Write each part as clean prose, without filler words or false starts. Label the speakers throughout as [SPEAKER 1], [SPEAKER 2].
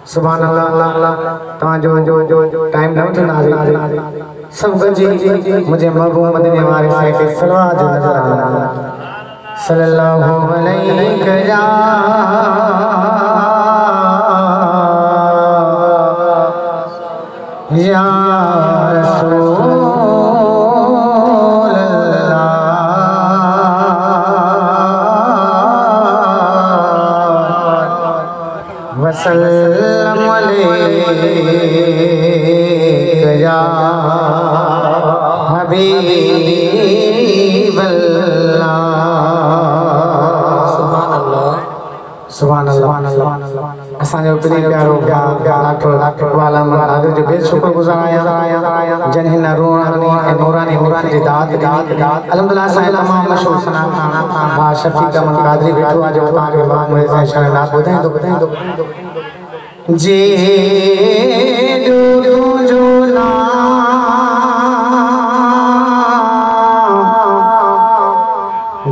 [SPEAKER 1] सुभान अल्लाह तव्हां जो टाइम न वठो नाज़रीन सब गॾिजी मुंहिंजे महबूब मदीने वारे साईं ते सलवात जो नज़राना सल्लल्लाहु अलैहि या रसूल वसल्लम अलैका या हबीबल्लाह। सुभान अल्लाह सुभान अल्लाह। असांजो प्रिय प्यारो इकबाल अहमद जो बेशुक्रगुज़ार आहियां जन हिन रूहानी ऐं नूरानी जी दात अल्हम्दुलिल्लाह असांजे तमामु मशहूर सना भाउ शफ़ीक़ अहमद क़ादरी वेठो आहे जो तव्हांखे मुंहिंजे साईं शहनाज़ ॿुधाईंदो जे तुंहिंजो नाम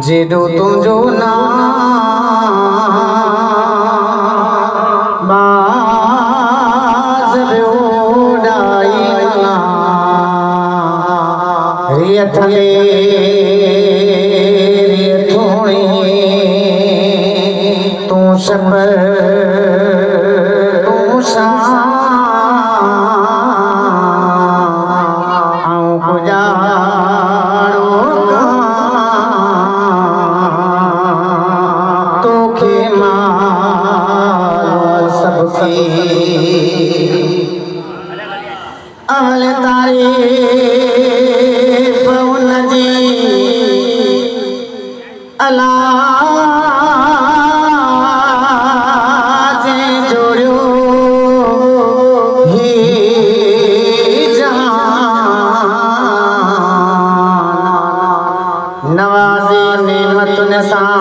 [SPEAKER 1] जेॾो तुंहिंजो नाम तू शबर तू शाऊं गुजारो तोखे मालूम सबकी अवल तारीफ़ उनजी अला नवाज़ी नेमतुन सां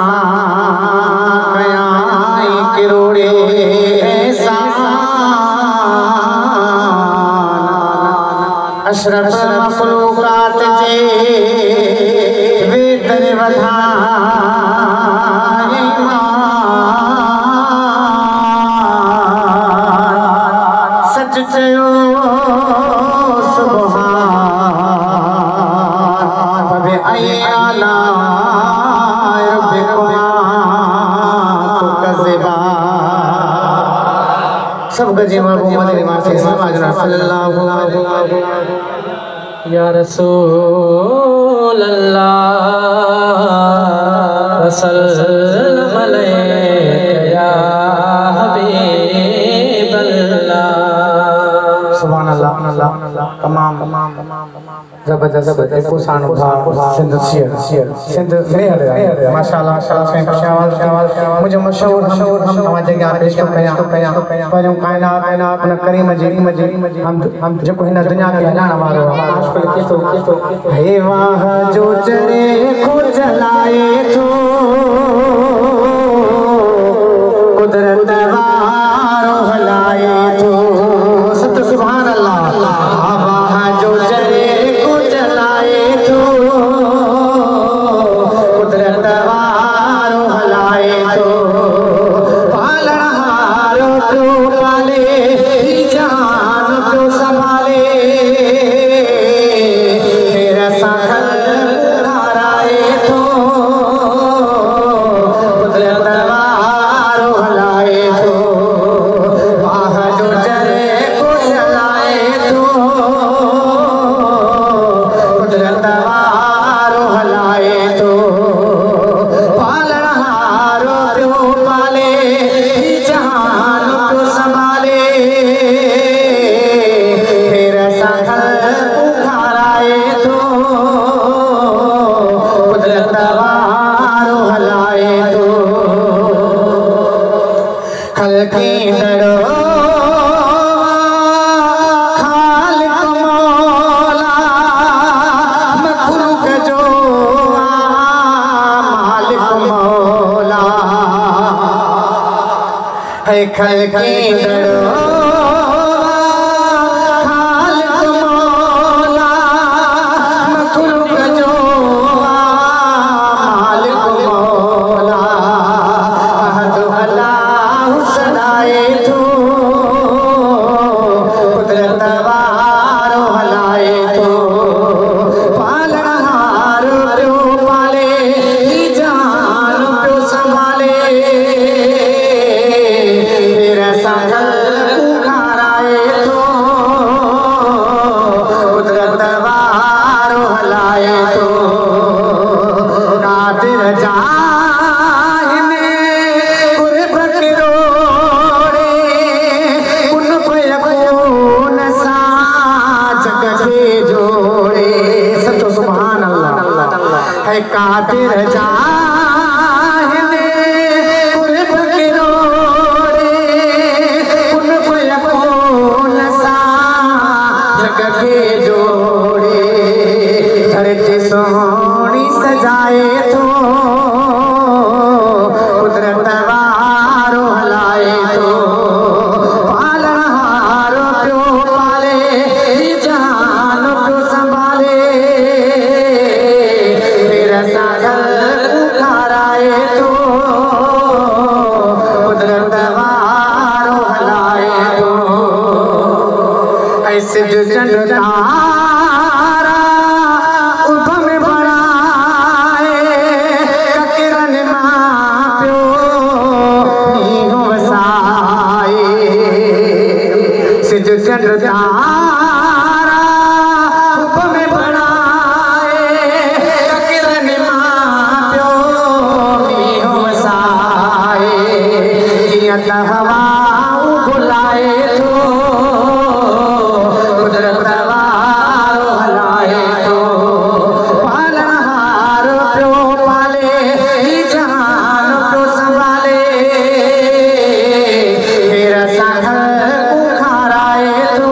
[SPEAKER 1] कयाई किरोड़े अशरफ मखलूकात जे वेदर वधाई सच चयो सुभान बे आई आला सब गजे महबूब मदीने सल्लल्लाहु अलैहि या रसूल अल्लाह वसल्लम अलैका या हबीबल्लाह। सुभान अल्लाह तमाम जबरदस्त एको सानो सिंध शेर सिंध मेहर माशाअल्लाह साईं शाहवाज़ मुझे मशहूर हम तव्हांजे अॻियां पेश कयां पहिरियों काइनात उन करीम जी हम जेको हिन दुनिया खे हलाइण वारो आहे हे वाह जो चढ़े को जलाए थो कुदरत वारो हलाए थो सत सुभान अल्लाह वाह जो चढ़े को जलाए थो कुदरत वारो हलाए थो पालण हारो पियो पाले जान पियो संभाले फिर सां हाराए थो कुदरत वारो हलाए थो वाह जो चढ़े को जलाए थो कुदरत वारो हलाए थो पालण हारो पियो पाले जहान पियो संभाले फिर सां खाराए थो कुदरत वारो हलाए थो हल्की दड़ो खालिक मौला मखलूक जो मालिक मौला है खल्की दड़ो खालिक मौला मखलूक जो मालिक मौला अहद अल्लाह सदाए थो सिज चंद तारा उभ में बणाए ककिरन मां प्यो नीहो वसाए सिज चंद तारा उभ में बणाए ककिरन मां प्यो नीहो वसाए कीअं त हवा बुलाए तो कुदरत वारो हलाए तो पालनहार प्यो पाले जहान प्यो संभाले मेरा सागर उखाराए तो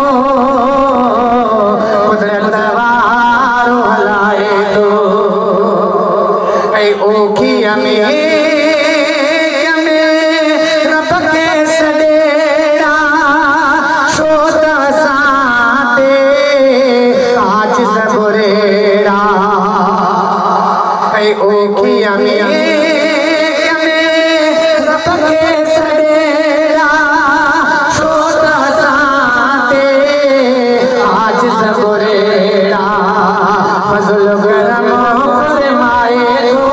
[SPEAKER 1] कुदरत वारो हलाए तो ऐ ओखिया में ओखिया में रब के सडेरा छोट हसाते आज सबरेड़ा फजल गरम फरमाए तो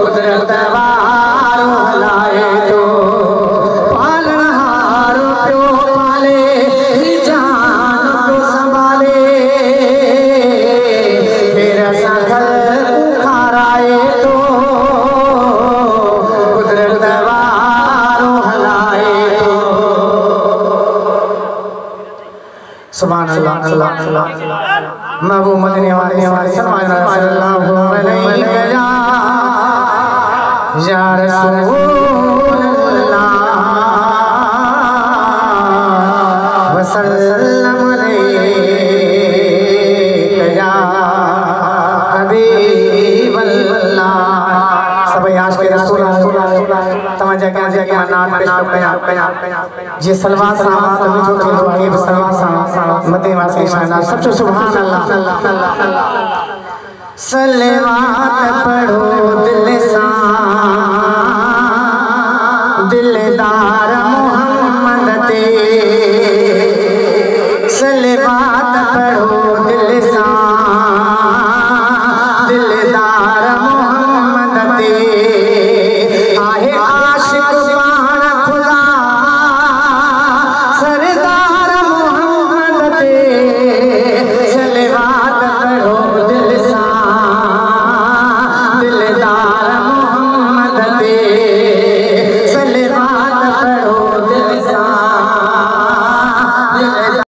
[SPEAKER 1] कुदरत वारो हलाए तो पालनहार प्यो पाले जान प्यो संभाले मेरा सागर उखाराए तो कुदरत वारो हलाए तो सुभान अल्लाह अल्लाह अल्लाह महबूब मदनी वाले सल्लल्लाहु अलैहि या रसूल अल्लाह वसल्लम या हबीब अल्लाह सब आज के रसूल तवज्जो क्या जगह नात कया जे सलवात सलावत मिठो थींदो आहे सलवात सां मथे वासी शाना सचो सुभान अल्लाह सलवात पढ़ो दिल सां दिलदार